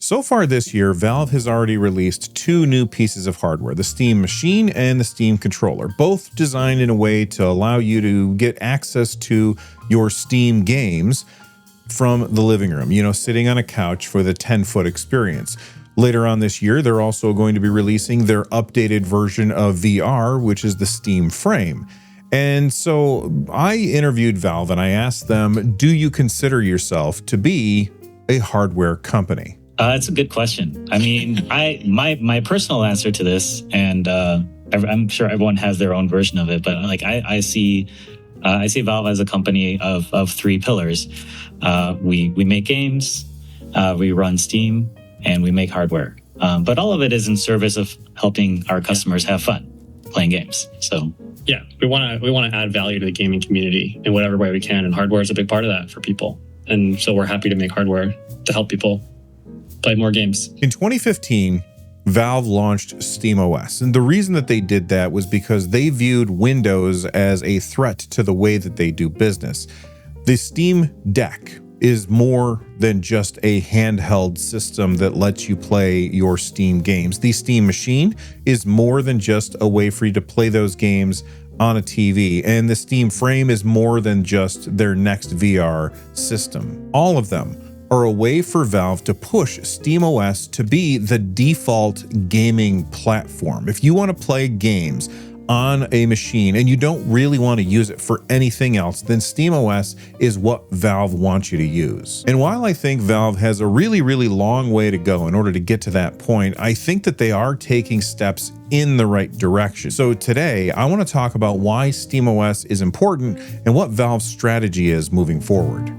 So far this year, Valve has already released two new pieces of hardware, the Steam Machine and the Steam Controller, both designed in a way to allow you to get access to your Steam games from the living room, sitting on a couch for the 10-foot experience. Later on this year, they're also going to be releasing their updated version of VR, which is the Steam Frame. And so I interviewed Valve and I asked them, do you consider yourself to be a hardware company? It's a good question. I mean, my personal answer to this, and I'm sure everyone has their own version of it, but I see Valve as a company of three pillars. We make games, we run Steam, and we make hardware. But all of it is in service of helping our customers have fun playing games. So yeah, we want to add value to the gaming community in whatever way we can, and hardware is a big part of that for people. And so we're happy to make hardware to help people play more games. In 2015, Valve launched SteamOS, and the reason that they did that was because they viewed Windows as a threat to the way that they do business. The Steam Deck is more than just a handheld system that lets you play your Steam games. The Steam Machine is more than just a way for you to play those games on a TV, and the Steam Frame is more than just their next VR system. All of them are a way for Valve to push SteamOS to be the default gaming platform. If you want to play games on a machine and you don't really want to use it for anything else, then SteamOS is what Valve wants you to use. And while I think Valve has a really, really long way to go in order to get to that point, I think that they are taking steps in the right direction. So today, I want to talk about why SteamOS is important and what Valve's strategy is moving forward.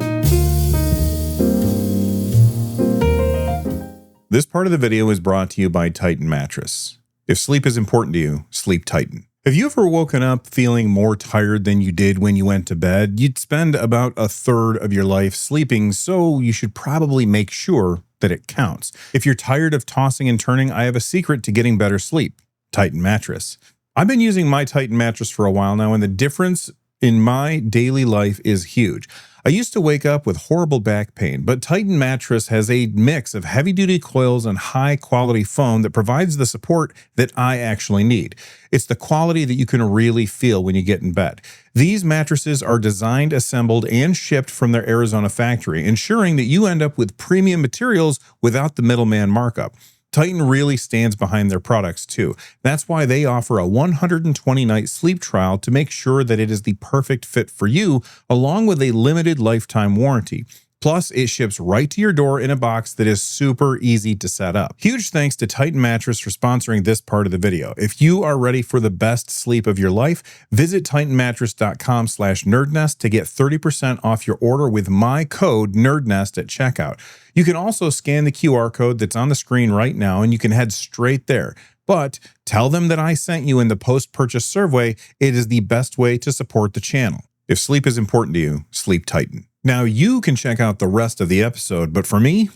This part of the video is brought to you by Titan Mattress. If sleep is important to you, sleep Titan. Have you ever woken up feeling more tired than you did when you went to bed? You'd spend about a third of your life sleeping, so you should probably make sure that it counts. If you're tired of tossing and turning, I have a secret to getting better sleep: Titan Mattress. I've been using my Titan Mattress for a while now, and the difference in my daily life is huge. I used to wake up with horrible back pain, but Titan Mattress has a mix of heavy-duty coils and high-quality foam that provides the support that I actually need. It's the quality that you can really feel when you get in bed. These mattresses are designed, assembled, and shipped from their Arizona factory, ensuring that you end up with premium materials without the middleman markup. Titan really stands behind their products too. That's why they offer a 120-night sleep trial to make sure that it is the perfect fit for you, along with a limited lifetime warranty. Plus, it ships right to your door in a box that is super easy to set up. Huge thanks to Titan Mattress for sponsoring this part of the video. If you are ready for the best sleep of your life, visit titanmattress.com/nerdnest to get 30% off your order with my code NerdNest at checkout. You can also scan the QR code that's on the screen right now, and you can head straight there. But tell them that I sent you in the post-purchase survey. It is the best way to support the channel. If sleep is important to you, sleep Titan. Now you can check out the rest of the episode, but for me,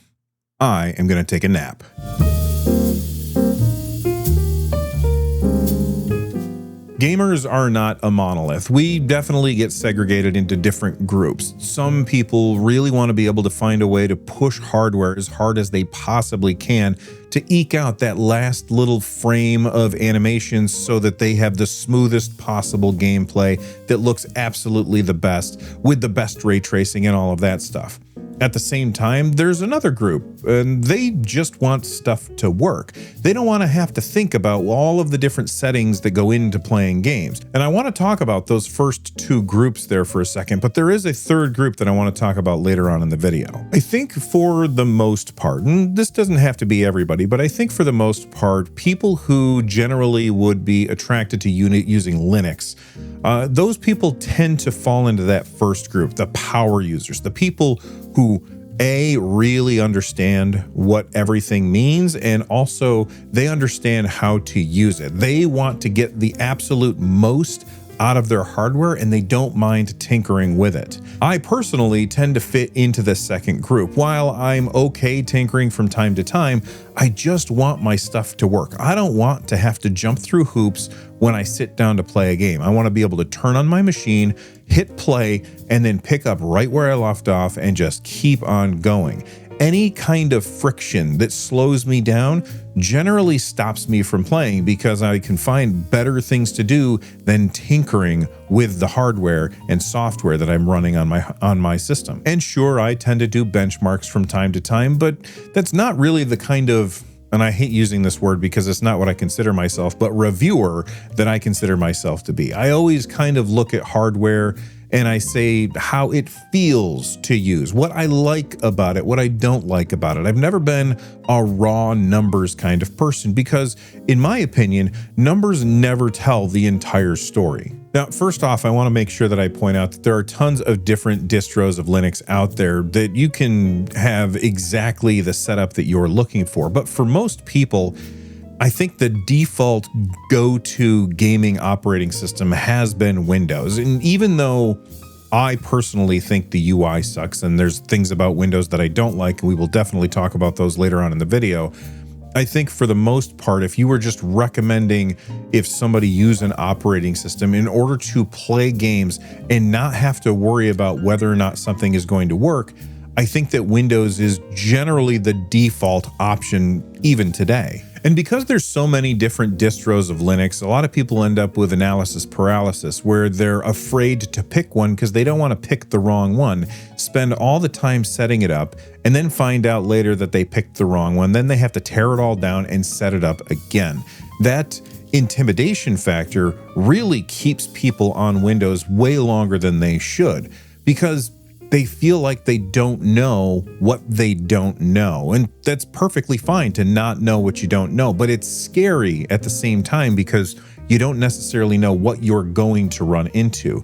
I am going to take a nap. Gamers are not a monolith. We definitely get segregated into different groups. Some people really want to be able to find a way to push hardware as hard as they possibly can to eke out that last little frame of animation so that they have the smoothest possible gameplay that looks absolutely the best, with the best ray tracing and all of that stuff. At the same time, there's another group, and they just want stuff to work. They don't want to have to think about all of the different settings that go into playing games. And I want to talk about those first two groups there for a second, but there is a third group that I want to talk about later on in the video. I think for the most part, and this doesn't have to be everybody, but I think for the most part, people who generally would be attracted to using Linux, those people tend to fall into that first group, the power users, the people who really understand what everything means, and also they understand how to use it. They want to get the absolute most out of their hardware, and they don't mind tinkering with it. I personally tend to fit into the second group. While I'm okay tinkering from time to time, I just want my stuff to work. I don't want to have to jump through hoops when I sit down to play a game. I want to be able to turn on my machine, hit play, and then pick up right where I left off and just keep on going. any kind of friction that slows me down generally stops me from playing, because I can find better things to do than tinkering with the hardware and software that I'm running on my system. And sure, I tend to do benchmarks from time to time, but that's not really the kind of, and I hate using this word because it's not what I consider myself, but reviewer that I consider myself to be. I always kind of look at hardware and I say how it feels to use, what I like about it, what I don't like about it. I've never been a raw numbers kind of person because, in my opinion, numbers never tell the entire story. Now, first off, I want to make sure that I point out that there are tons of different distros of Linux out there that you can have exactly the setup that you're looking for. But for most people, I think the default go-to gaming operating system has been Windows. And even though I personally think the UI sucks and there's things about Windows that I don't like, and we will definitely talk about those later on in the video, I think for the most part, if you were just recommending if somebody use an operating system in order to play games and not have to worry about whether or not something is going to work, I think that Windows is generally the default option even today. And because there's so many different distros of Linux, a lot of people end up with analysis paralysis, where they're afraid to pick one because they don't want to pick the wrong one, spend all the time setting it up, and then find out later that they picked the wrong one. Then they have to tear it all down and set it up again. That intimidation factor really keeps people on Windows way longer than they should, because they feel like they don't know what they don't know. And that's perfectly fine to not know what you don't know, but it's scary at the same time because you don't necessarily know what you're going to run into.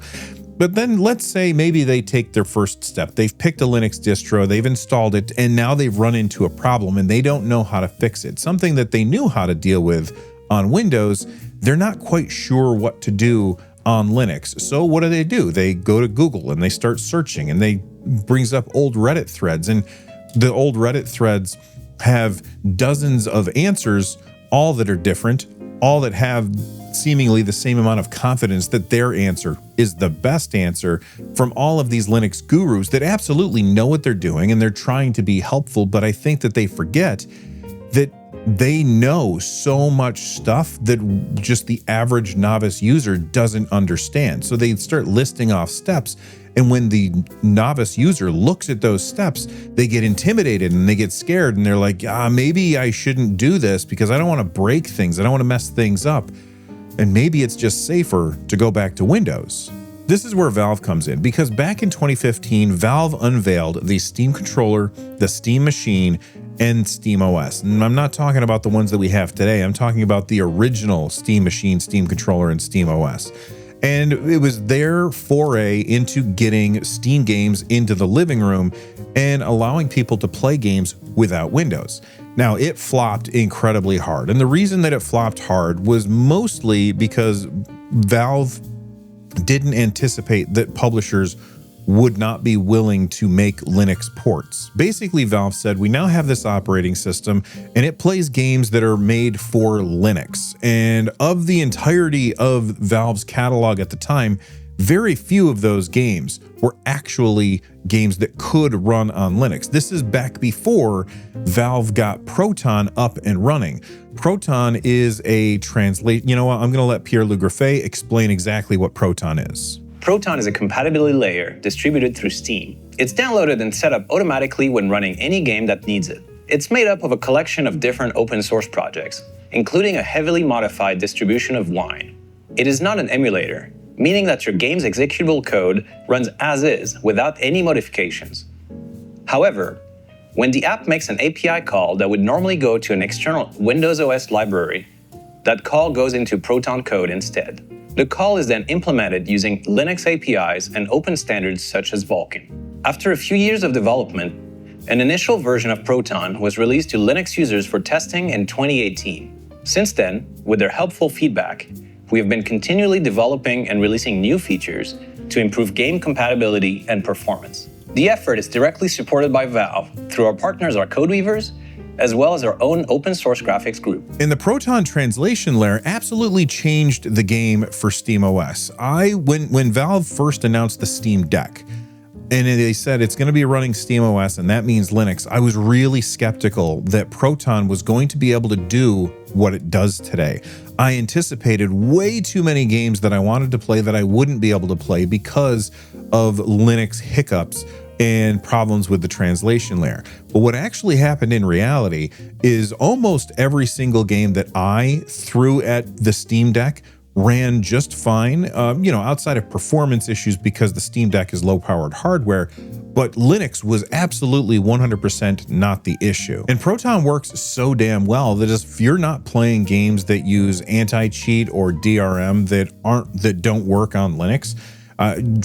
But then let's say maybe they take their first step. They've picked a Linux distro, they've installed it, and now they've run into a problem and they don't know how to fix it. Something that they knew how to deal with on Windows, they're not quite sure what to do on Linux. So what do? They go to Google and they start searching, and they brings up old Reddit threads, and the old Reddit threads have dozens of answers, all that are different, all that have seemingly the same amount of confidence that their answer is the best answer, from all of these Linux gurus that absolutely know what they're doing and they're trying to be helpful. But I think that they forget that they know so much stuff that just the average novice user doesn't understand. So they start listing off steps, and when the novice user looks at those steps, they get intimidated and they get scared, and they're like, maybe I shouldn't do this because I don't want to break things, I don't want to mess things up, and maybe it's just safer to go back to Windows. This is where Valve comes in, because back in 2015, Valve unveiled the Steam controller, the Steam machine, and SteamOS. And I'm not talking about the ones that we have today. I'm talking about the original Steam machine, Steam controller, and SteamOS. And it was their foray into getting Steam games into the living room and allowing people to play games without Windows. Now, it flopped incredibly hard. And the reason that it flopped hard was mostly because Valve didn't anticipate that publishers would not be willing to make Linux ports. Basically, Valve said, we now have this operating system and it plays games that are made for Linux. And of the entirety of Valve's catalog at the time, very few of those games were actually games that could run on Linux. This is back before Valve got Proton up and running. Proton is a translate. You know what? I'm going to let Pierre Le Graffet explain exactly what Proton is. Proton is a compatibility layer distributed through Steam. It's downloaded and set up automatically when running any game that needs it. It's made up of a collection of different open source projects, including a heavily modified distribution of Wine. It is not an emulator, meaning that your game's executable code runs as is without any modifications. However, when the app makes an API call that would normally go to an external Windows OS library, that call goes into Proton code instead. The call is then implemented using Linux APIs and open standards such as Vulkan. After a few years of development, an initial version of Proton was released to Linux users for testing in 2018. Since then, with their helpful feedback, we have been continually developing and releasing new features to improve game compatibility and performance. The effort is directly supported by Valve through our partners, our Codeweavers, as well as our own open source graphics group. And the Proton translation layer absolutely changed the game for SteamOS. When Valve first announced the Steam Deck, and they said it's going to be running SteamOS, and that means Linux, I was really skeptical that Proton was going to be able to do what it does today. I anticipated way too many games that I wanted to play that I wouldn't be able to play because of Linux hiccups and problems with the translation layer. But what actually happened in reality is almost every single game that I threw at the Steam Deck ran just fine, outside of performance issues because the Steam Deck is low-powered hardware, but Linux was absolutely 100% not the issue. And Proton works so damn well that if you're not playing games that use anti-cheat or DRM that don't work on Linux,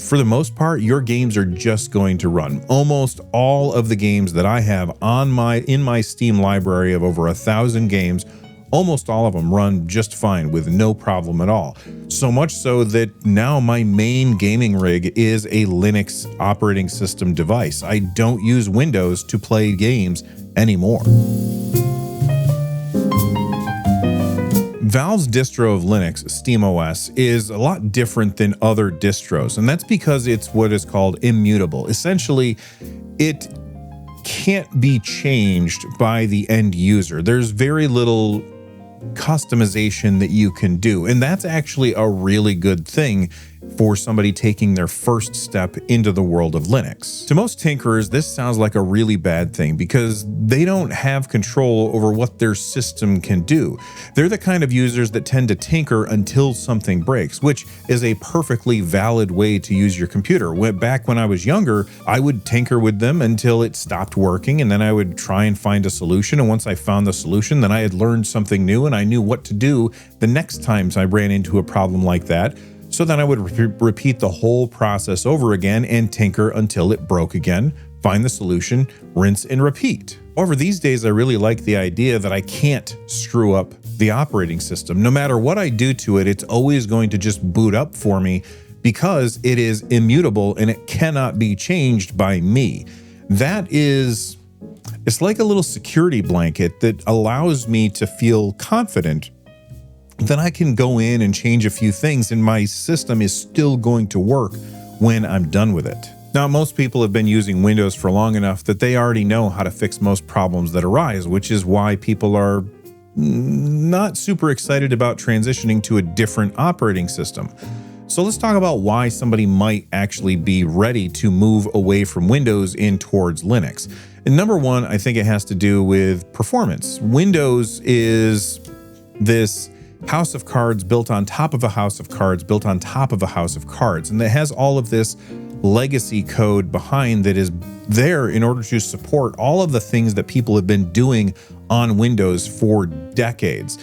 for the most part, your games are just going to run. Almost all of the games that I have in my Steam library of over 1,000 games, almost all of them run just fine with no problem at all. So much so that now my main gaming rig is a Linux operating system device. I don't use Windows to play games anymore. Valve's distro of Linux, SteamOS, is a lot different than other distros, and that's because it's what is called immutable. Essentially, it can't be changed by the end user. There's very little customization that you can do, and that's actually a really good thing for somebody taking their first step into the world of Linux. To most tinkerers, this sounds like a really bad thing because they don't have control over what their system can do. They're the kind of users that tend to tinker until something breaks, which is a perfectly valid way to use your computer. Back when I was younger, I would tinker with them until it stopped working, and then I would try and find a solution, and once I found the solution, then I had learned something new and I knew what to do the next times I ran into a problem like that. So then I would repeat the whole process over again and tinker until it broke again, find the solution, rinse and repeat. However, these days I really like the idea that I can't screw up the operating system. No matter what I do to it, it's always going to just boot up for me because it is immutable and it cannot be changed by me. It's like a little security blanket that allows me to feel confident then I can go in and change a few things and my system is still going to work when I'm done with it. Now, most people have been using Windows for long enough that they already know how to fix most problems that arise, which is why people are not super excited about transitioning to a different operating system. So let's talk about why somebody might actually be ready to move away from Windows in towards Linux. And number one, I think it has to do with performance. Windows is this house of cards built on top of a house of cards built on top of a house of cards, and it has all of this legacy code behind that is there in order to support all of the things that people have been doing on Windows for decades.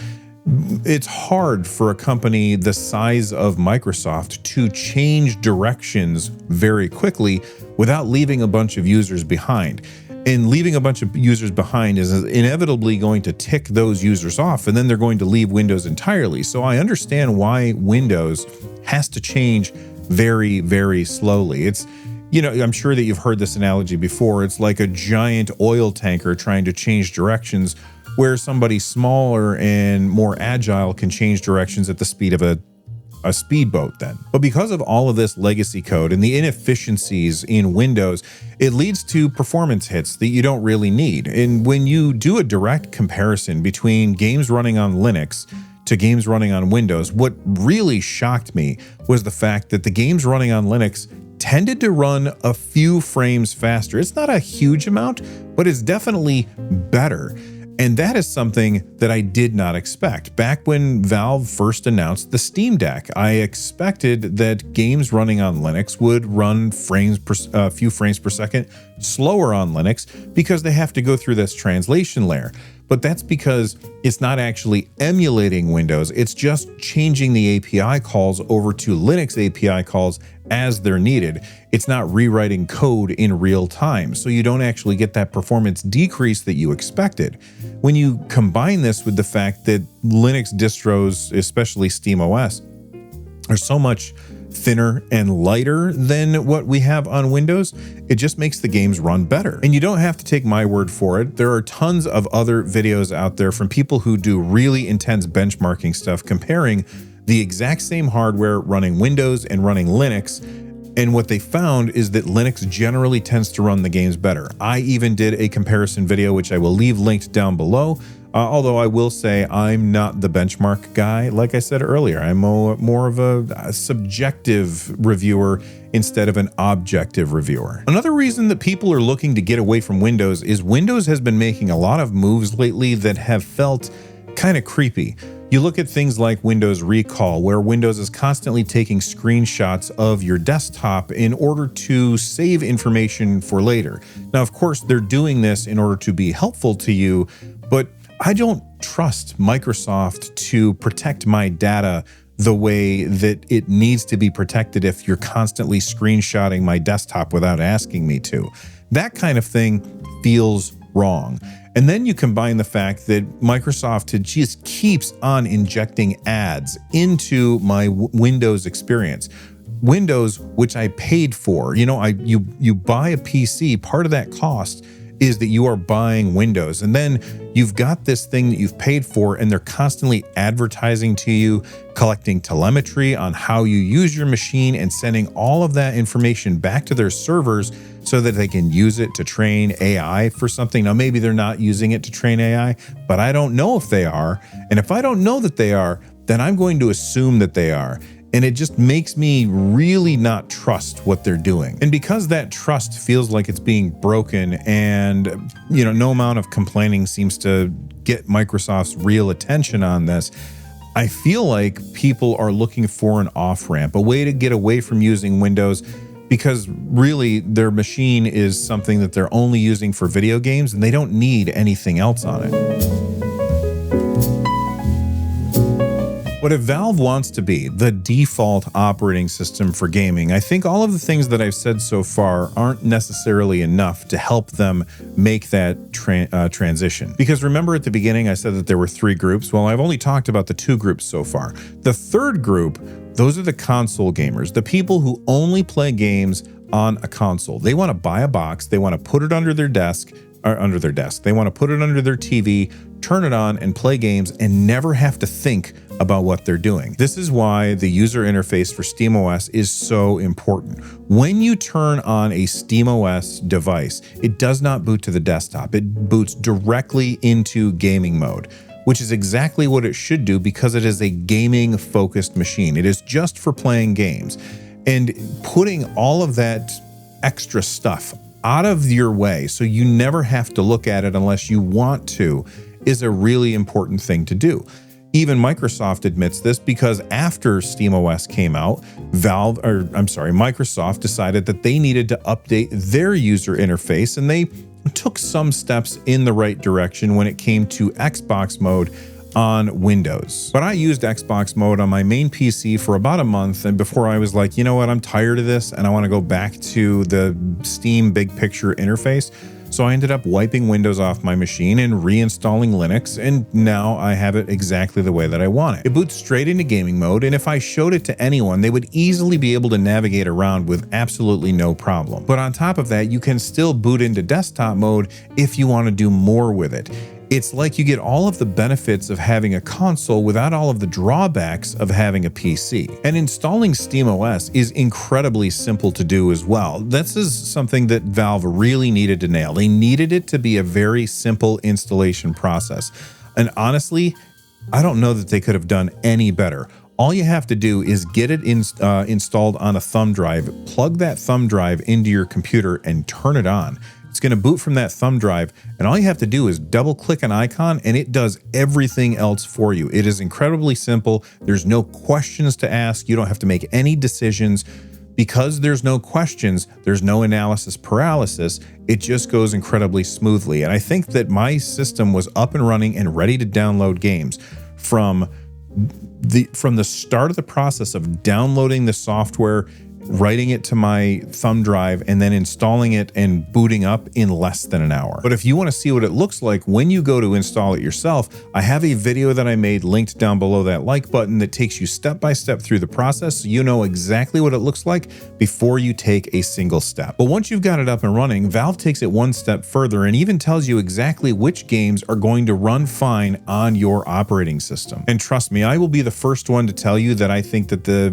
It's hard for a company the size of Microsoft to change directions very quickly without leaving a bunch of users behind. And leaving a bunch of users behind is inevitably going to tick those users off, and then they're going to leave Windows entirely. So I understand why Windows has to change very, very slowly. It's, I'm sure that you've heard this analogy before. It's like a giant oil tanker trying to change directions where somebody smaller and more agile can change directions at the speed of a speedboat then. But because of all of this legacy code and the inefficiencies in Windows, it leads to performance hits that you don't really need. And when you do a direct comparison between games running on Linux to games running on Windows, what really shocked me was the fact that the games running on Linux tended to run a few frames faster. It's not a huge amount, but it's definitely better. And that is something that I did not expect. Back when Valve first announced the Steam Deck, I expected that games running on Linux would run a few frames per second slower on Linux because they have to go through this translation layer. But that's because it's not actually emulating Windows. It's just changing the API calls over to Linux API calls as they're needed. It's not rewriting code in real time, so you don't actually get that performance decrease that you expected. When you combine this with the fact that Linux distros, especially SteamOS, are so much thinner and lighter than what we have on Windows, it just makes the games run better. And you don't have to take my word for it. There are tons of other videos out there from people who do really intense benchmarking stuff comparing the exact same hardware running Windows and running Linux And what they found is that Linux generally tends to run the games better. I even did a comparison video, which I will leave linked down below. Although I will say I'm not the benchmark guy. Like I said earlier, I'm more of a subjective reviewer instead of an objective reviewer. Another reason that people are looking to get away from Windows is Windows has been making a lot of moves lately that have felt kind of creepy. You look at things like Windows Recall, where Windows is constantly taking screenshots of your desktop in order to save information for later. Now, of course, they're doing this in order to be helpful to you, but I don't trust Microsoft to protect my data the way that it needs to be protected if you're constantly screenshotting my desktop without asking me to. That kind of thing feels wrong. And then you combine the fact that Microsoft just keeps on injecting ads into my Windows experience. Windows, which I paid for, you buy a PC, part of that cost is that you are buying Windows. And then you've got this thing that you've paid for, and they're constantly advertising to you, collecting telemetry on how you use your machine and sending all of that information back to their servers so that they can use it to train AI for something. Now, maybe they're not using it to train AI, but I don't know if they are. And if I don't know that they are, then I'm going to assume that they are. And it just makes me really not trust what they're doing. And because that trust feels like it's being broken and, no amount of complaining seems to get Microsoft's real attention on this, I feel like people are looking for an off-ramp, a way to get away from using Windows, because really their machine is something that they're only using for video games and they don't need anything else on it. What if Valve wants to be the default operating system for gaming, I think all of the things that I've said so far aren't necessarily enough to help them make that transition. Because remember at the beginning, I said that there were 3 groups. Well, I've only talked about the 2 groups so far. The third group, those are the console gamers, the people who only play games on a console. They want to buy a box, they want to put it under their desk, they want to put it under their TV, turn it on and play games and never have to think about what they're doing. This is why the user interface for SteamOS is so important. When you turn on a SteamOS device, it does not boot to the desktop. It boots directly into gaming mode, which is exactly what it should do because it is a gaming focused machine. It is just for playing games. And putting all of that extra stuff out of your way so you never have to look at it unless you want to is a really important thing to do. Even Microsoft admits this because after SteamOS came out, Microsoft decided that they needed to update their user interface, and they took some steps in the right direction when it came to Xbox mode on Windows. But I used Xbox mode on my main PC for about a month, and before I was like, you know what, I'm tired of this and I want to go back to the Steam big picture interface. So I ended up wiping Windows off my machine and reinstalling Linux, and now I have it exactly the way that I want it. It boots straight into gaming mode, and if I showed it to anyone, they would easily be able to navigate around with absolutely no problem. But on top of that, you can still boot into desktop mode if you want to do more with it. It's like you get all of the benefits of having a console without all of the drawbacks of having a PC. And installing SteamOS is incredibly simple to do as well. This is something that Valve really needed to nail. They needed it to be a very simple installation process. And honestly, I don't know that they could have done any better. All you have to do is get it installed on a thumb drive, plug that thumb drive into your computer and turn it on. It's going to boot from that thumb drive, and all you have to do is double click an icon and it does everything else for you. It is incredibly simple. There's no questions to ask. You don't have to make any decisions. Because there's no questions, there's no analysis paralysis. It just goes incredibly smoothly. And I think that my system was up and running and ready to download games from the start of the process of downloading the software, writing it to my thumb drive, and then installing it and booting up in less than an hour. But if you want to see what it looks like when you go to install it yourself, I have a video that I made linked down below that like button that takes you step by step through the process so you know exactly what it looks like before you take a single step. But once you've got it up and running, Valve takes it one step further and even tells you exactly which games are going to run fine on your operating system. And trust me, I will be the first one to tell you that I think that the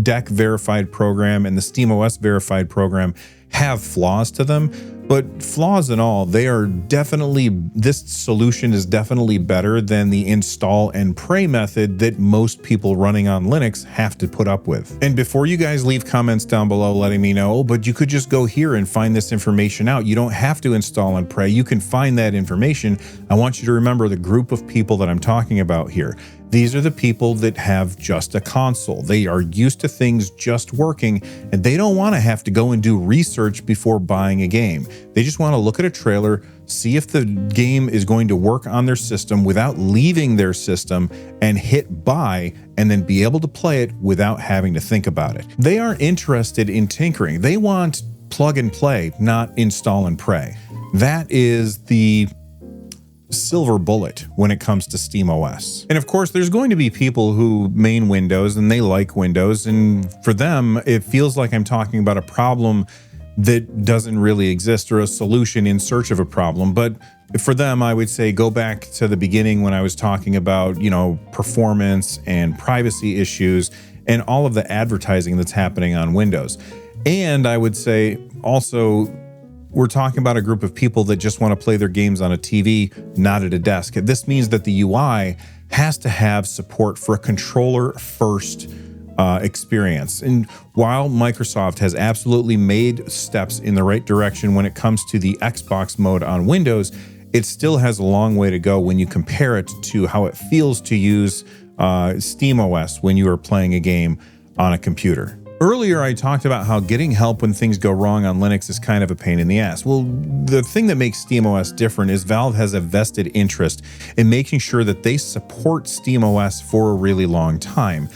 DEC verified program program and the SteamOS verified program have flaws to them, but flaws and all, this solution is definitely better than the install and pray method that most people running on Linux have to put up with. And before you guys leave comments down below letting me know, oh, but you could just go here and find this information out. You don't have to install and pray. You can find that information. I want you to remember the group of people that I'm talking about here. These are the people that have just a console. They are used to things just working, and they don't want to have to go and do research before buying a game. They just want to look at a trailer, see if the game is going to work on their system without leaving their system, and hit buy, and then be able to play it without having to think about it. They aren't interested in tinkering. They want plug and play, not install and pray. That is the silver bullet when it comes to SteamOS. And of course, there's going to be people who main Windows and they like Windows, and for them, it feels like I'm talking about a problem that doesn't really exist or a solution in search of a problem. But for them, I would say go back to the beginning when I was talking about, performance and privacy issues and all of the advertising that's happening on Windows. And I would say also, we're talking about a group of people that just want to play their games on a TV, not at a desk. This means that the UI has to have support for a controller-first experience. And while Microsoft has absolutely made steps in the right direction when it comes to the Xbox mode on Windows, it still has a long way to go when you compare it to how it feels to use SteamOS when you are playing a game on a computer. Earlier, I talked about how getting help when things go wrong on Linux is kind of a pain in the ass. Well, the thing that makes SteamOS different is Valve has a vested interest in making sure that they support SteamOS for a really long time.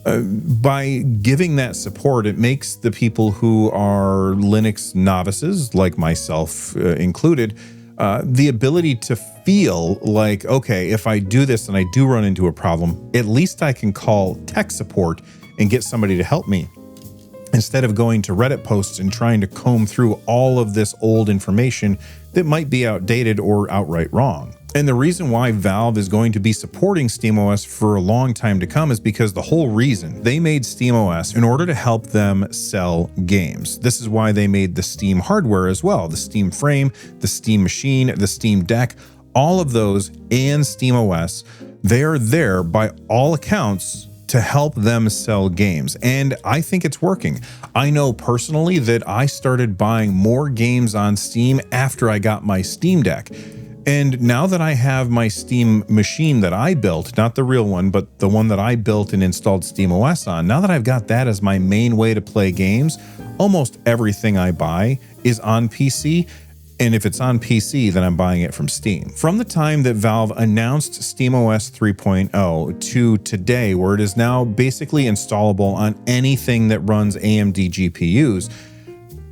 By giving that support, it makes the people who are Linux novices, like myself included, the ability to feel like, okay, if I do this and I do run into a problem, at least I can call tech support and get somebody to help me, instead of going to Reddit posts and trying to comb through all of this old information that might be outdated or outright wrong. And the reason why Valve is going to be supporting SteamOS for a long time to come is because the whole reason they made SteamOS in order to help them sell games. This is why they made the Steam hardware as well, the Steam Frame, the Steam Machine, the Steam Deck, all of those and SteamOS. They're there by all accounts to help them sell games. And I think it's working. I know personally that I started buying more games on Steam after I got my Steam Deck. And now that I have my Steam machine that I built, not the real one, but the one that I built and installed SteamOS on, now that I've got that as my main way to play games, almost everything I buy is on PC. And if it's on PC, then I'm buying it from Steam. From the time that Valve announced SteamOS 3.0 to today, where it is now basically installable on anything that runs AMD GPUs,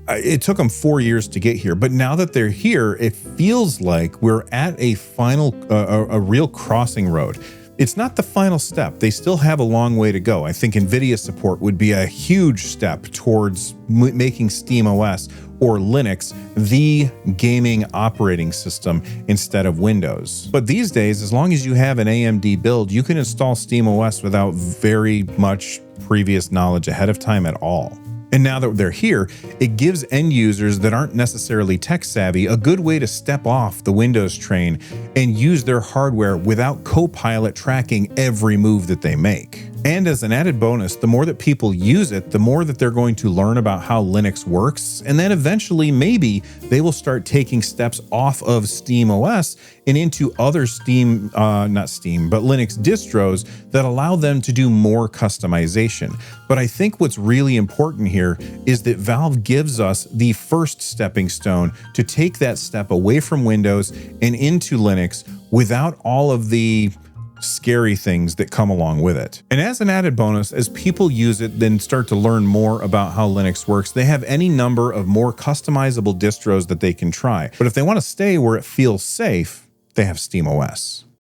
it took them 4 years to get here. But now that they're here, it feels like we're at a real crossing road. It's not the final step. They still have a long way to go. I think NVIDIA support would be a huge step towards making SteamOS or Linux the gaming operating system instead of Windows. But these days, as long as you have an AMD build, you can install SteamOS without very much previous knowledge ahead of time at all. And now that they're here, it gives end users that aren't necessarily tech savvy a good way to step off the Windows train and use their hardware without Copilot tracking every move that they make. And as an added bonus, the more that people use it, the more that they're going to learn about how Linux works. And then eventually, maybe they will start taking steps off of SteamOS and into other Linux distros that allow them to do more customization. But I think what's really important here is that Valve gives us the first stepping stone to take that step away from Windows and into Linux without all of the scary things that come along with it. And as an added bonus, as people use it, then start to learn more about how Linux works, they have any number of more customizable distros that they can try. But if they want to stay where it feels safe, they have SteamOS.